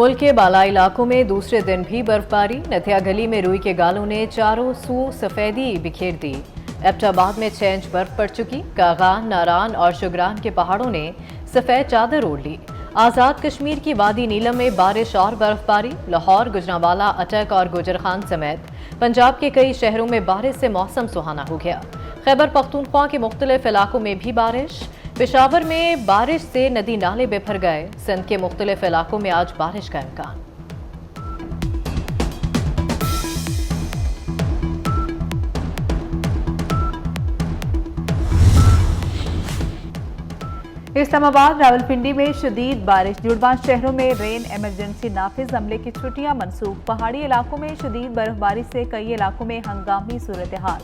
मुल्क के बालाई इलाकों में दूसरे दिन भी बर्फबारी। नथिया गली में रुई के गालों ने चारों सू सफेदी बिखेर दी। एबटाबाद में 6 इंच बर्फ पड़ चुकी। कागान, नारान और शुगरान के पहाड़ों ने सफेद चादर ओढ़ ली। आज़ाद कश्मीर की वादी नीलम में बारिश और बर्फबारी। लाहौर, गुजरांवाला, अटक और गुजरखान समेत पंजाब के कई शहरों में बारिश से मौसम सुहाना हो गया। खैबर पख्तूनख्वा के मुख्तलिफ इलाकों में भी बारिश। पेशावर में बारिश से नदी नाले बेभर गए। सिंध के मुख्तलिफ इलाकों में आज बारिश का इम्कान। इस्लामाबाद, रावलपिंडी में शदीद बारिश। जुड़वा शहरों में रेन इमरजेंसी नाफिज, अमले की छुट्टियां मनसूख। पहाड़ी इलाकों में शदीद बर्फबारी से कई इलाकों में हंगामी सूरत हाल।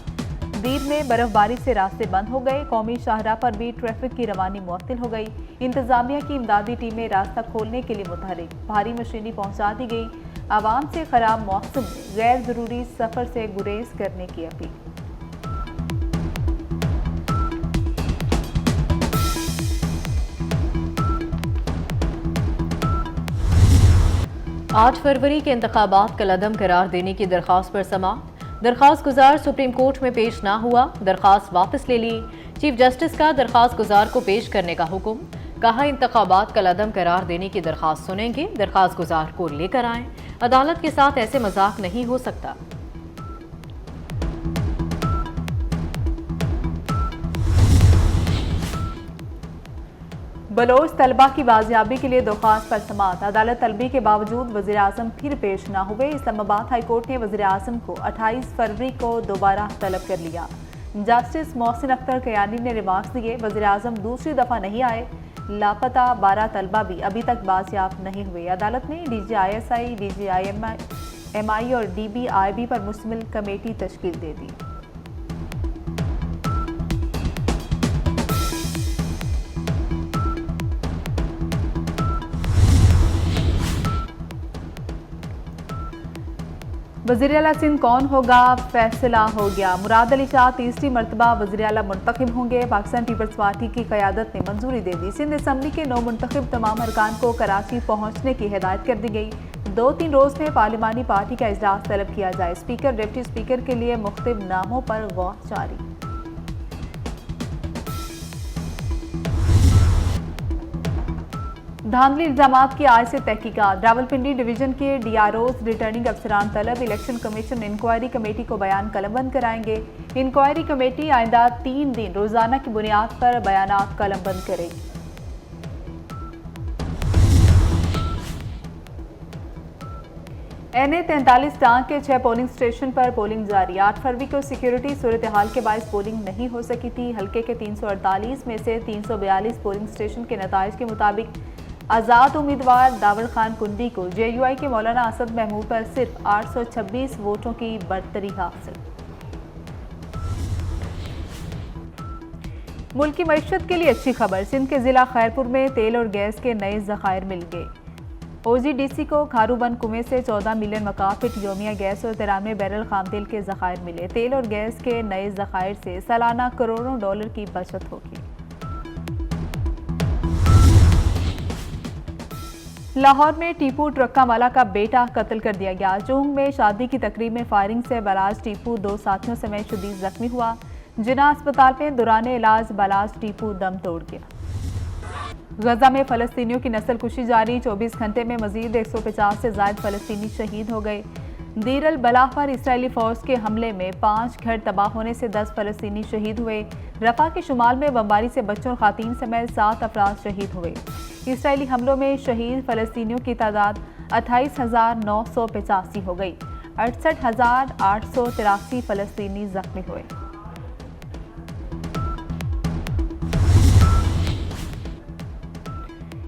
दीर में बर्फबारी से रास्ते बंद हो गए। कौमी शाहराह पर भी ट्रैफिक की रवानी मुअत्तल हो गई। इंतजामिया की इमदादी टीमें रास्ता खोलने के लिए मुतहरिक। भारी मशीनरी पहुंचा दी गई। आवाम से खराब मौसम में गैर जरूरी सफर से गुरेज करने की अपील। 8 फरवरी के इंतखाबात कलअदम करार देने की दरख्वास्त पर समाअत। दरख्वास्त गुजार सुप्रीम कोर्ट में पेश ना हुआ, दरख्वास्त वापस ले ली। चीफ जस्टिस का दरख्वास्त गुजार को पेश करने का हुक्म। कहा, इंतखाबात कलअदम करार देने की दरख्वास्त सुनेंगे, दरख्वास्त गुजार को लेकर आएं। अदालत के साथ ऐसे मजाक नहीं हो सकता। बलोच तलबा की बाजियाबी के लिए दरख्वास्त पर समाअत। अदालत तलबी के बावजूद वज़ीर आज़म फिर पेश न हुए। इस्लामाबाद हाई कोर्ट ने वज़ीर आज़म को 28 फरवरी को दोबारा तलब कर लिया। जस्टिस मोहसिन अख्तर कयानी ने रिमार्क्स दिए, वज़ीर आज़म दूसरी दफ़ा नहीं आए। लापता 12 तलबा भी अभी तक बाजियाब नहीं हुए। अदालत ने DGISI, DGIMI और DBIB पर मुश्तमिल कमेटी तश्कील दे दी। वज़ीर आला सिंध कौन होगा, फैसला हो गया। मुराद अली शाह तीसरी मरतबा वज़ीर आला मुंतखब होंगे। पाकिस्तान पीपल्स पार्टी की क़यादत ने मंजूरी दे दी। सिंध असम्बली के नौ मुंतखब तमाम अरकान को कराची पहुँचने की हिदायत कर दी गई। 2-3 रोज़ में पार्लिमानी पार्टी का इजलास तलब किया जाए। स्पीकर, डिप्टी स्पीकर के लिए मुख्तलिफ नामों पर गौर जारी। धांधली इल्जामात की आज से तहकीकात। रावलपिंडी डिवीजन के DROs, रिटर्निंग अफसरान तलब। इलेक्शन कमीशन इंक्वायरी कमेटी को बयान कलमबंद कराएंगे। इंक्वायरी कमेटी आइंदा 3 दिन रोजाना की बुनियाद पर बयानात कलमबंद करेगी। NA 43 टांग के 6 पोलिंग स्टेशन पर पोलिंग जारी। 8 फरवरी को सिक्योरिटी सूरत हाल के बायस पोलिंग नहीं हो सकी थी। हल्के के 348 में से 342 पोलिंग स्टेशन के नताइज के मुताबिक आज़ाद उम्मीदवार दावल खान कुंडी को JUI के मौलाना असद महमूद पर सिर्फ 826 वोटों की बढ़तरी हासिल। मुल्क की मईशत के लिए अच्छी खबर। सिंध के जिला खैरपुर में तेल और गैस के नए ज़खायर मिल गए। OGDC को खारूबंद कुएं से 14 मिलियन मकाफिट योमिया गैस और 93 बैरल खाम तेल के ज़खायर मिले। तेल और गैस के नए ज़खायर से सालाना करोड़ों डॉलर की बचत होगी। लाहौर में टीपू ट्रक्कावाला का बेटा कत्ल कर दिया गया। चोंग में शादी की तकरीब में फायरिंग से बलाज टीपू 2 साथियों समेत शदीद जख्मी हुआ। जिना अस्पताल में दौरान इलाज बलाज टीपू दम तोड़ गया। गजा में फलस्तीनियों की नस्ल कुशी जारी। 24 घंटे में मजीद 150 से ज्यादा फलस्तीनी शहीद हो गए। दीर अल बलाह पर इसराइली फौज के हमले में 5 घर तबाह होने से 10 फलस्तीनी शहीद हुए। रफा के शुमाल में बमबारी से बच्चों और खातीन समेत 7 अफराद शहीद हुए। इसराइली हमलों में शहीद फलस्तीनियों की तादाद 28,985 हो गई। 68,883 फलस्तीनी जख्मी हुए।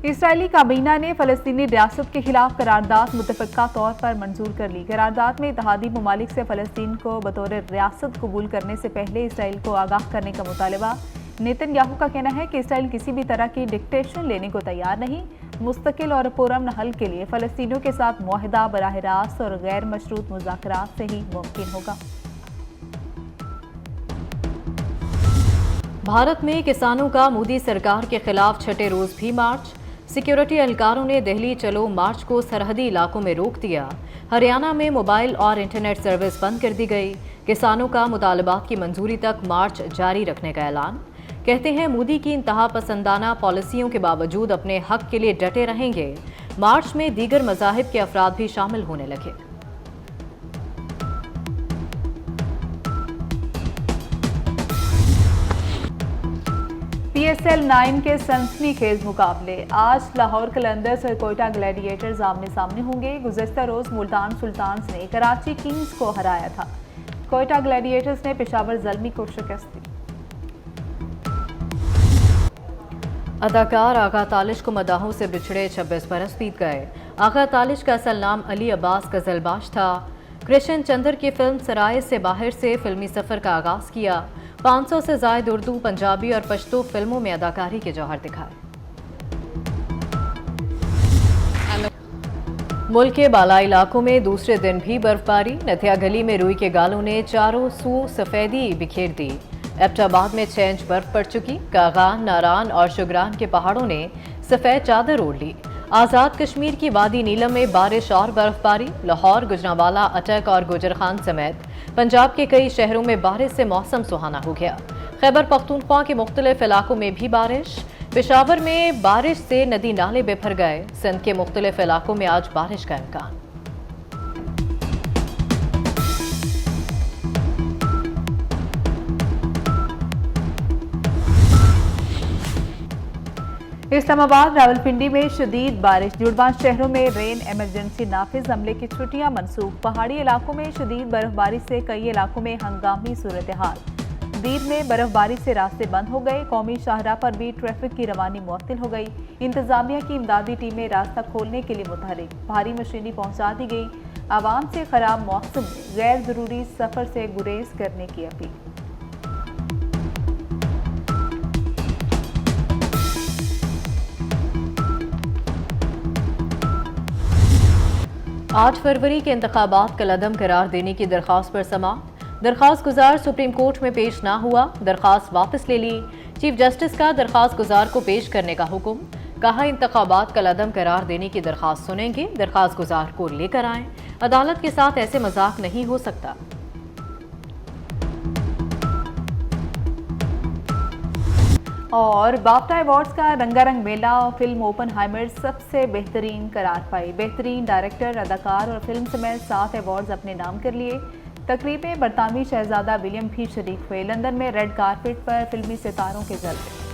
इसराइली काबीना ने फलस्तीनी रियासत के खिलाफ करारदाद मुतफ़क्का तौर पर मंजूर कर ली। करारदाद में इत्तेहादी ममालिक से फलस्तीन को बतौर रियासत कबूल करने से पहले इसराइल को आगाह करने का मुतालबा। नेतन्याहू का कहना है कि इसराइल किसी भी तरह की डिक्टेशन लेने को तैयार नहीं। मुस्तकिल और पुरअमन हल के लिए फलस्तीनियों के साथ मुआहिदा बराह रास्त और गैर मशरूत मुज़ाकरात से ही मुमकिन होगा। भारत में किसानों का मोदी सरकार के खिलाफ छठे रोज भी मार्च। सिक्योरिटी एहलकारों ने दिल्ली चलो मार्च को सरहदी इलाकों में रोक दिया। हरियाणा में मोबाइल और इंटरनेट सर्विस बंद कर दी गई। किसानों का मुतालबात की मंजूरी तक मार्च जारी रखने का ऐलान। कहते हैं मोदी की इंतहा पसंदाना पॉलिसियों के बावजूद अपने हक के लिए डटे रहेंगे। मार्च में दीगर मज़ाहिब के अफराद भी शामिल होने लगे। PSL 9 के सनसनीखेज मुकाबले आज लाहौर कलंदर्स और कोयटा ग्लैडिएटर्स आमने सामने होंगे। गुज़श्ता रोज मुल्तान सुल्तान्स ने कराची किंग्स को हराया था। कोयटा ग्लैडिएटर्स ने पेशावर ज़ल्मी को शिकस्त दी। अदाकार आगा तालिश को मदाहों से बिछड़े 26 बरस बीत गए। आगा तालिश का असल नाम अली अब्बास गजलबाश था। कृष्ण चंद्र की फिल्म सराय से बाहर से फिल्मी सफर का आगाज किया। 500 से ज्यादा उर्दू, पंजाबी और पश्तो फिल्मों में अदाकारी के जौहर दिखाए। मुल्क के बालाई इलाकों में दूसरे दिन भी बर्फबारी। नथिया गली में रुई के गालों ने चारों सू सफेदी बिखेर दी। एबटाबाद में 6 इंच बर्फ पड़ चुकी। कागान, नारान और शुगरान के पहाड़ों ने सफेद चादर ओढ़ ली। आज़ाद कश्मीर की वादी नीलम में बारिश और बर्फबारी। लाहौर, गुजरांवाला, अटक और गुजरखान समेत पंजाब के कई शहरों में बारिश से मौसम सुहाना हो गया। खैबर पख्तूनख्वा के मुख्तलिफ इलाकों में भी बारिश। पेशावर में बारिश से नदी नाले बेभर गए। सिंध के मुख्तलिफ इलाकों में आज बारिश का इम्कान। इस्लामाबाद, रावलपिंडी में शदीद बारिश। जुड़वा शहरों में रेन इमरजेंसी नाफिज, अमले की छुट्टियां मनसूख। पहाड़ी इलाकों में शदीद बर्फबारी से कई इलाकों में हंगामी सूरत हाल। दीर में बर्फबारी से रास्ते बंद हो गए। कौमी शाहराह पर भी ट्रैफिक की रवानी मुअत्तल हो गई। इंतजामिया की इमदादी टीमें रास्ता खोलने के लिए मुतहरिक। भारी मशीनरी पहुंचा दी गई। आवाम से खराब मौसम में गैर जरूरी सफर से गुरेज करने की अपील। 8 फरवरी के इंतखाबात कलअदम करार देने की दरख्वास्त पर समाअत। दरख्वास्त गुजार सुप्रीम कोर्ट में पेश ना हुआ, दरख्वास्त वापस ले ली। चीफ जस्टिस का दरख्वास्त गुजार को पेश करने का हुक्म। कहा इंतखाबात कलअदम करार देने की दरख्वास्त सुनेंगे, दरख्वास्त गुजार को लेकर आएं। अदालत के साथ ऐसे मजाक नहीं हो सकता। और बाफ्टा अवार्ड्स का रंगारंग मेला और फिल्म ओपनहाइमर सबसे बेहतरीन करार पाई। बेहतरीन डायरेक्टर, अदाकार और फिल्म समेत 7 अवार्ड्स अपने नाम कर लिए। तकरीब में बरतानवी शहजादा विलियम भी शरीक हुए। लंदन में रेड कारपेट पर फिल्मी सितारों के जलवे।